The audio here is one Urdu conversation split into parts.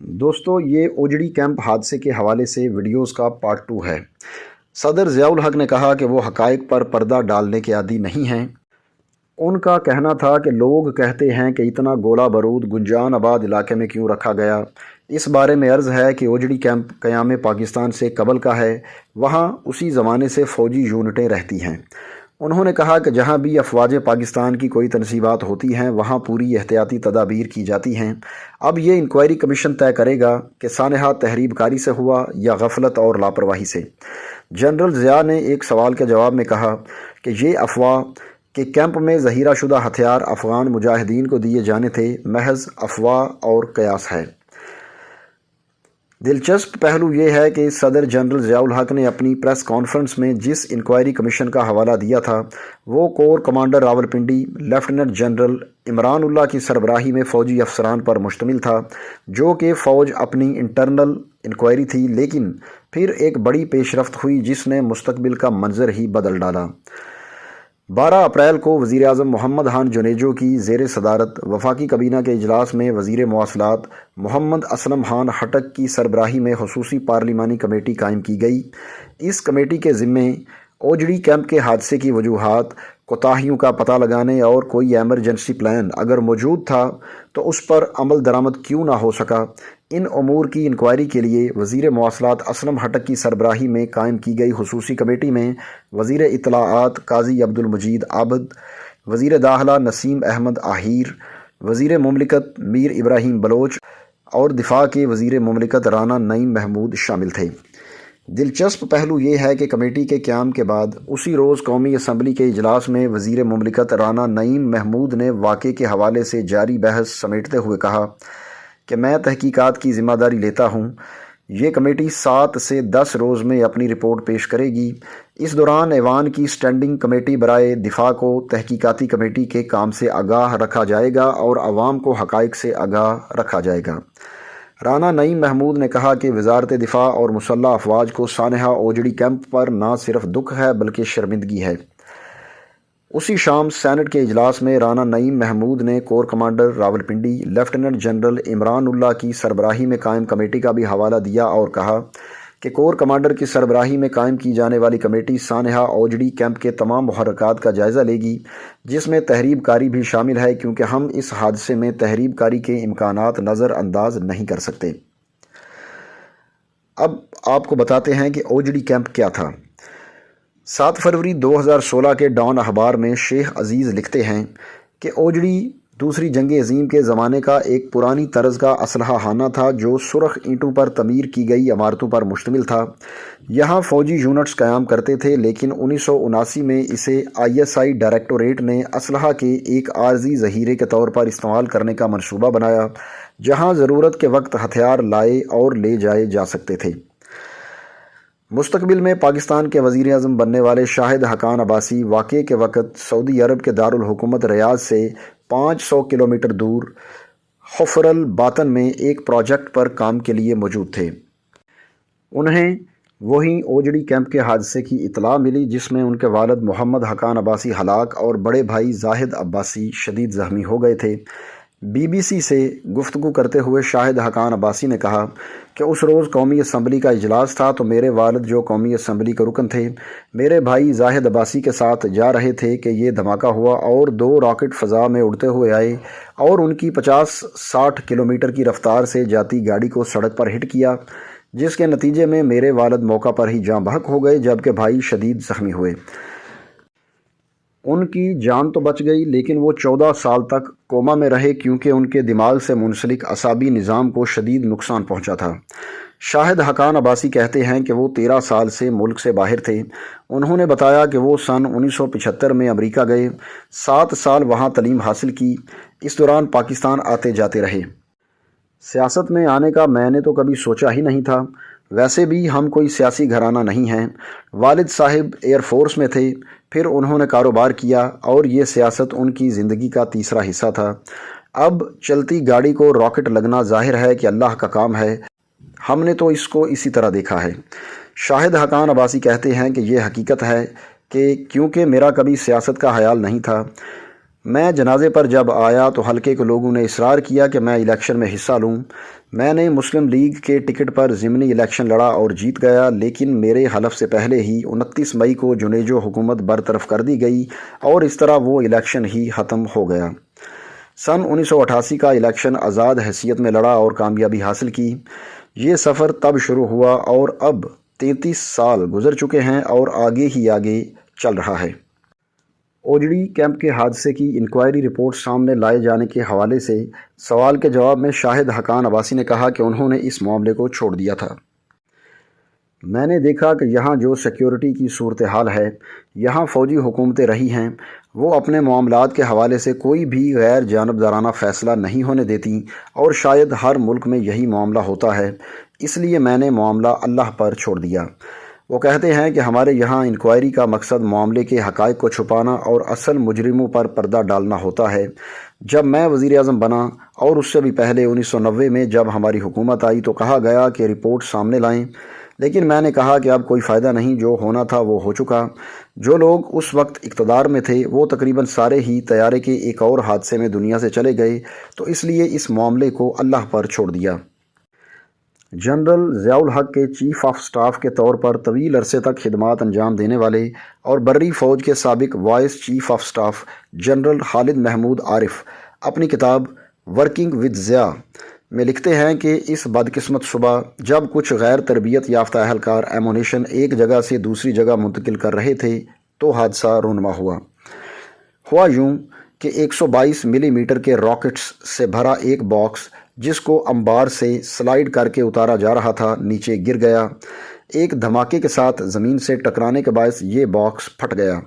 دوستو یہ اوجڑی کیمپ حادثے کے حوالے سے ویڈیوز کا پارٹ 2 ہے۔ صدر ضیاء الحق نے کہا کہ وہ حقائق پر پردہ ڈالنے کے عادی نہیں ہیں۔ ان کا کہنا تھا کہ لوگ کہتے ہیں کہ اتنا گولہ بارود گنجان آباد علاقے میں کیوں رکھا گیا۔ اس بارے میں عرض ہے کہ اوجڑی کیمپ قیام پاکستان سے قبل کا ہے، وہاں اسی زمانے سے فوجی یونٹیں رہتی ہیں۔ انہوں نے کہا کہ جہاں بھی افواج پاکستان کی کوئی تنصیبات ہوتی ہیں وہاں پوری احتیاطی تدابیر کی جاتی ہیں۔ اب یہ انکوائری کمیشن طے کرے گا کہ سانحہ تحریب کاری سے ہوا یا غفلت اور لاپرواہی سے۔ جنرل ضیاء نے ایک سوال کے جواب میں کہا کہ یہ افواہ کہ کیمپ میں ذخیرہ شدہ ہتھیار افغان مجاہدین کو دیے جانے تھے محض افواہ اور قیاس ہے۔ دلچسپ پہلو یہ ہے کہ صدر جنرل ضیاء الحق نے اپنی پریس کانفرنس میں جس انکوائری کمیشن کا حوالہ دیا تھا وہ corps commander Rawalpindi lieutenant general Imranullah کی سربراہی میں فوجی افسران پر مشتمل تھا، جو کہ فوج اپنی انٹرنل انکوائری تھی، لیکن پھر ایک بڑی پیش رفت ہوئی جس نے مستقبل کا منظر ہی بدل ڈالا۔ 12 اپریل کو وزیر اعظم محمد خان جونیجو کی زیر صدارت وفاقی کابینہ کے اجلاس میں وزیر مواصلات محمد اسلم خان خٹک کی سربراہی میں خصوصی پارلیمانی کمیٹی قائم کی گئی۔ اس کمیٹی کے ذمے اوجڑی کیمپ کے حادثے کی وجوہات، کوتاہیوں کا پتہ لگانے اور کوئی ایمرجنسی پلان اگر موجود تھا تو اس پر عمل درآمد کیوں نہ ہو سکا، ان امور کی انکوائری کے لیے وزیر مواصلات اسلم خٹک کی سربراہی میں قائم کی گئی خصوصی کمیٹی میں وزیر اطلاعات قاضی عبدالمجید عابد، وزیر داخلہ نسیم احمد آہیر، وزیر مملکت میر ابراہیم بلوچ اور دفاع کے وزیر مملکت رانا نعیم محمود شامل تھے۔ دلچسپ پہلو یہ ہے کہ کمیٹی کے قیام کے بعد اسی روز قومی اسمبلی کے اجلاس میں وزیر مملکت رانا نعیم محمود نے واقعے کے حوالے سے جاری بحث سمیٹتے ہوئے کہا کہ میں تحقیقات کی ذمہ داری لیتا ہوں۔ یہ کمیٹی 7 سے 10 روز میں اپنی رپورٹ پیش کرے گی۔ اس دوران ایوان کی اسٹینڈنگ کمیٹی برائے دفاع کو تحقیقاتی کمیٹی کے کام سے آگاہ رکھا جائے گا اور عوام کو حقائق سے آگاہ رکھا جائے گا۔ رانا نعیم محمود نے کہا کہ وزارت دفاع اور مسلح افواج کو سانحہ اوجڑی کیمپ پر نہ صرف دکھ ہے بلکہ شرمندگی ہے۔ اسی شام سینٹ کے اجلاس میں رانا نعیم محمود نے corps commander Rawalpindi lieutenant general Imranullah کی سربراہی میں قائم کمیٹی کا بھی حوالہ دیا اور کہا کہ کور کمانڈر کی سربراہی میں قائم کی جانے والی کمیٹی سانحہ اوجڑی کیمپ کے تمام محرکات کا جائزہ لے گی، جس میں تحریب کاری بھی شامل ہے، کیونکہ ہم اس حادثے میں تحریب کاری کے امکانات نظر انداز نہیں کر سکتے۔ اب آپ کو بتاتے ہیں کہ اوجڑی کیمپ کیا تھا۔ 7 فروری 2016 کے ڈان اخبار میں شیخ عزیز لکھتے ہیں کہ اوجڑی دوسری جنگ عظیم کے زمانے کا ایک پرانی طرز کا اسلحہ خانہ تھا جو سرخ اینٹوں پر تعمیر کی گئی عمارتوں پر مشتمل تھا۔ یہاں فوجی یونٹس قیام کرتے تھے، لیکن 1979 میں اسے ISI ڈائریکٹوریٹ نے اسلحہ کے ایک عارضی ذخیرے کے طور پر استعمال کرنے کا منصوبہ بنایا، جہاں ضرورت کے وقت ہتھیار لائے اور لے جائے جا سکتے تھے۔ مستقبل میں پاکستان کے وزیر اعظم بننے والے شاہد حقان عباسی واقعے کے وقت سعودی عرب کے دارالحکومت ریاض سے 500 کلومیٹر دور حفر الباطن میں ایک پروجیکٹ پر کام کے لیے موجود تھے۔ انہیں وہیں اوجڑی کیمپ کے حادثے کی اطلاع ملی جس میں ان کے والد محمد حقان عباسی ہلاک اور بڑے بھائی زاہد عباسی شدید زخمی ہو گئے تھے۔ BBC سے گفتگو کرتے ہوئے شاہد حقان عباسی نے کہا کہ اس روز قومی اسمبلی کا اجلاس تھا تو میرے والد جو قومی اسمبلی کے رکن تھے میرے بھائی زاہد عباسی کے ساتھ جا رہے تھے کہ یہ دھماکہ ہوا اور 2 راکٹ فضا میں اڑتے ہوئے آئے اور ان کی 50-60 کلومیٹر کی رفتار سے جاتی گاڑی کو سڑک پر ہٹ کیا، جس کے نتیجے میں میرے والد موقع پر ہی جاں بحق ہو گئے جبکہ بھائی شدید زخمی ہوئے۔ ان کی جان تو بچ گئی لیکن وہ 14 سال تک کوما میں رہے کیونکہ ان کے دماغ سے منسلک اعصابی نظام کو شدید نقصان پہنچا تھا۔ شاہد حقان عباسی کہتے ہیں کہ وہ 13 سال سے ملک سے باہر تھے۔ انہوں نے بتایا کہ وہ سن 1975 میں امریکہ گئے، 7 سال وہاں تعلیم حاصل کی، اس دوران پاکستان آتے جاتے رہے۔ سیاست میں آنے کا میں نے تو کبھی سوچا ہی نہیں تھا، ویسے بھی ہم کوئی سیاسی گھرانہ نہیں ہیں۔ والد صاحب ایئر فورس میں تھے، پھر انہوں نے کاروبار کیا اور یہ سیاست ان کی زندگی کا تیسرا حصہ تھا۔ اب چلتی گاڑی کو راکٹ لگنا ظاہر ہے کہ اللہ کا کام ہے، ہم نے تو اس کو اسی طرح دیکھا ہے۔ شاہد حقان عباسی کہتے ہیں کہ یہ حقیقت ہے کہ کیونکہ میرا کبھی سیاست کا خیال نہیں تھا، میں جنازے پر جب آیا تو حلقے کے لوگوں نے اصرار کیا کہ میں الیکشن میں حصہ لوں۔ میں نے مسلم لیگ کے ٹکٹ پر ضمنی الیکشن لڑا اور جیت گیا، لیکن میرے حلف سے پہلے ہی 29 مئی کو جنیجو حکومت برطرف کر دی گئی اور اس طرح وہ الیکشن ہی ختم ہو گیا۔ سن 1988 کا الیکشن آزاد حیثیت میں لڑا اور کامیابی حاصل کی۔ یہ سفر تب شروع ہوا اور اب 33 سال گزر چکے ہیں اور آگے ہی آگے چل رہا ہے۔ اوجڑی کیمپ کے حادثے کی انکوائری رپورٹ سامنے لائے جانے کے حوالے سے سوال کے جواب میں شاہد حقان عباسی نے کہا کہ انہوں نے اس معاملے کو چھوڑ دیا تھا۔ میں نے دیکھا کہ یہاں جو سیکیورٹی کی صورتحال ہے، یہاں فوجی حکومتیں رہی ہیں، وہ اپنے معاملات کے حوالے سے کوئی بھی غیر جانبدارانہ فیصلہ نہیں ہونے دیتی اور شاید ہر ملک میں یہی معاملہ ہوتا ہے، اس لیے میں نے معاملہ اللہ پر چھوڑ دیا۔ وہ کہتے ہیں کہ ہمارے یہاں انکوائری کا مقصد معاملے کے حقائق کو چھپانا اور اصل مجرموں پر پردہ ڈالنا ہوتا ہے۔ جب میں وزیر اعظم بنا اور اس سے بھی پہلے 1990 میں جب ہماری حکومت آئی تو کہا گیا کہ رپورٹ سامنے لائیں، لیکن میں نے کہا کہ اب کوئی فائدہ نہیں، جو ہونا تھا وہ ہو چکا۔ جو لوگ اس وقت اقتدار میں تھے وہ تقریباً سارے ہی طیارے کے ایک اور حادثے میں دنیا سے چلے گئے، تو اس لیے اس معاملے کو اللہ پر چھوڑ دیا۔ جنرل ضیاء الحق کے چیف آف سٹاف کے طور پر طویل عرصے تک خدمات انجام دینے والے اور بری فوج کے سابق vice chief of staff general Khalid Mahmood Arif اپنی کتاب ورکنگ ود ضیاء میں لکھتے ہیں کہ اس بدقسمت صبح جب کچھ غیر تربیت یافتہ اہلکار ایمونیشن ایک جگہ سے دوسری جگہ منتقل کر رہے تھے تو حادثہ رونما ہوا یوں کہ 122 ملی میٹر کے راکٹس سے بھرا ایک باکس جس کو انبار سے سلائیڈ کر کے اتارا جا رہا تھا نیچے گر گیا۔ ایک دھماکے کے ساتھ زمین سے ٹکرانے کے باعث یہ باکس پھٹ گیا۔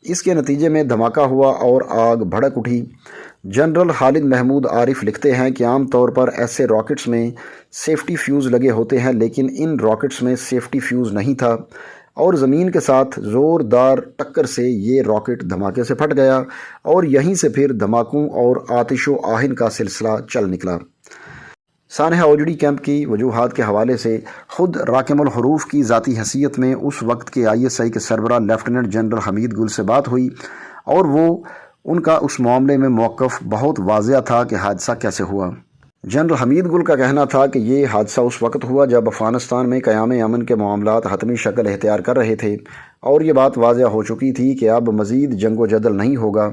اس کے نتیجے میں دھماکہ ہوا اور آگ بھڑک اٹھی۔ جنرل خالد محمود عارف لکھتے ہیں کہ عام طور پر ایسے راکٹس میں سیفٹی فیوز لگے ہوتے ہیں، لیکن ان راکٹس میں سیفٹی فیوز نہیں تھا اور زمین کے ساتھ زوردار ٹکر سے یہ راکٹ دھماکے سے پھٹ گیا اور یہیں سے پھر دھماکوں اور آتش و آہن کا سلسلہ چل نکلا۔ سانحہ اوجڑی کیمپ کی وجوہات کے حوالے سے خود راکم الحروف کی ذاتی حیثیت میں اس وقت کے ISI کے سربراہ لیفٹیننٹ جنرل حمید گل سے بات ہوئی اور ان کا اس معاملے میں موقف بہت واضح تھا کہ حادثہ کیسے ہوا۔ جنرل حمید گل کا کہنا تھا کہ یہ حادثہ اس وقت ہوا جب افغانستان میں قیام امن کے معاملات حتمی شکل اختیار کر رہے تھے اور یہ بات واضح ہو چکی تھی کہ اب مزید جنگ و جدل نہیں ہوگا،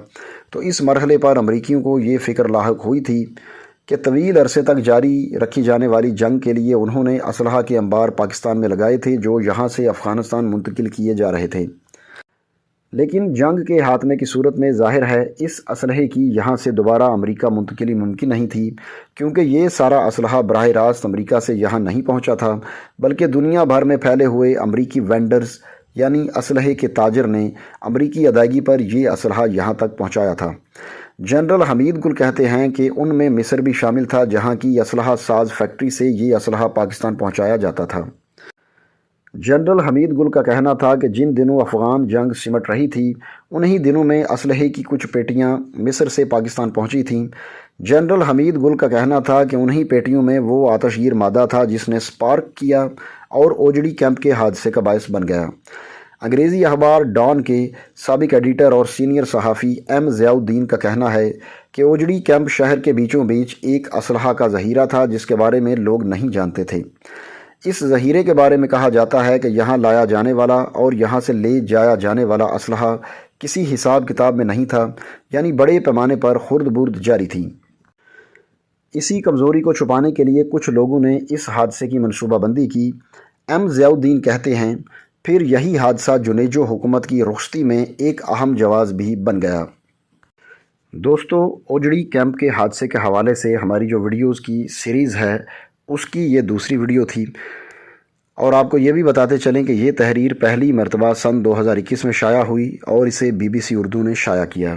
تو اس مرحلے پر امریکیوں کو یہ فکر لاحق ہوئی تھی کہ طویل عرصے تک جاری رکھی جانے والی جنگ کے لیے انہوں نے اسلحہ کے انبار پاکستان میں لگائے تھے جو یہاں سے افغانستان منتقل کیے جا رہے تھے، لیکن جنگ کے خاتمے کی صورت میں ظاہر ہے اس اسلحے کی یہاں سے دوبارہ امریکہ منتقلی ممکن نہیں تھی، کیونکہ یہ سارا اسلحہ براہ راست امریکہ سے یہاں نہیں پہنچا تھا، بلکہ دنیا بھر میں پھیلے ہوئے امریکی وینڈرز یعنی اسلحے کے تاجر نے امریکی ادائیگی پر یہ اسلحہ یہاں تک پہنچایا تھا۔ جنرل حمید گل کہتے ہیں کہ ان میں مصر بھی شامل تھا جہاں کی اسلحہ ساز فیکٹری سے یہ اسلحہ پاکستان پہنچایا جاتا تھا۔ جنرل حمید گل کا کہنا تھا کہ جن دنوں افغان جنگ سمٹ رہی تھی انہی دنوں میں اسلحے کی کچھ پیٹیاں مصر سے پاکستان پہنچی تھیں۔ جنرل حمید گل کا کہنا تھا کہ انہی پیٹیوں میں وہ آتش گیر مادہ تھا جس نے سپارک کیا اور اوجڑی کیمپ کے حادثے کا باعث بن گیا۔ انگریزی اخبار ڈان کے سابق ایڈیٹر اور سینئر صحافی ایم ضیاء الدین کا کہنا ہے کہ اوجڑی کیمپ شہر کے بیچوں بیچ ایک اسلحہ کا ذخیرہ تھا جس کے بارے میں لوگ نہیں جانتے تھے۔ اس ذخیرے کے بارے میں کہا جاتا ہے کہ یہاں لایا جانے والا اور یہاں سے لے جایا جانے والا اسلحہ کسی حساب کتاب میں نہیں تھا، یعنی بڑے پیمانے پر خرد برد جاری تھی۔ اسی کمزوری کو چھپانے کے لیے کچھ لوگوں نے اس حادثے کی منصوبہ بندی کی۔ ایم ضیاء الدین کہتے ہیں پھر یہی حادثہ جنیجو حکومت کی رخصتی میں ایک اہم جواز بھی بن گیا۔ دوستو، اوجڑی کیمپ کے حادثے کے حوالے سے ہماری جو ویڈیوز کی سیریز ہے اس کی یہ دوسری ویڈیو تھی، اور آپ کو یہ بھی بتاتے چلیں کہ یہ تحریر پہلی مرتبہ سن 2021 میں شائع ہوئی اور اسے BBC اردو نے شائع کیا۔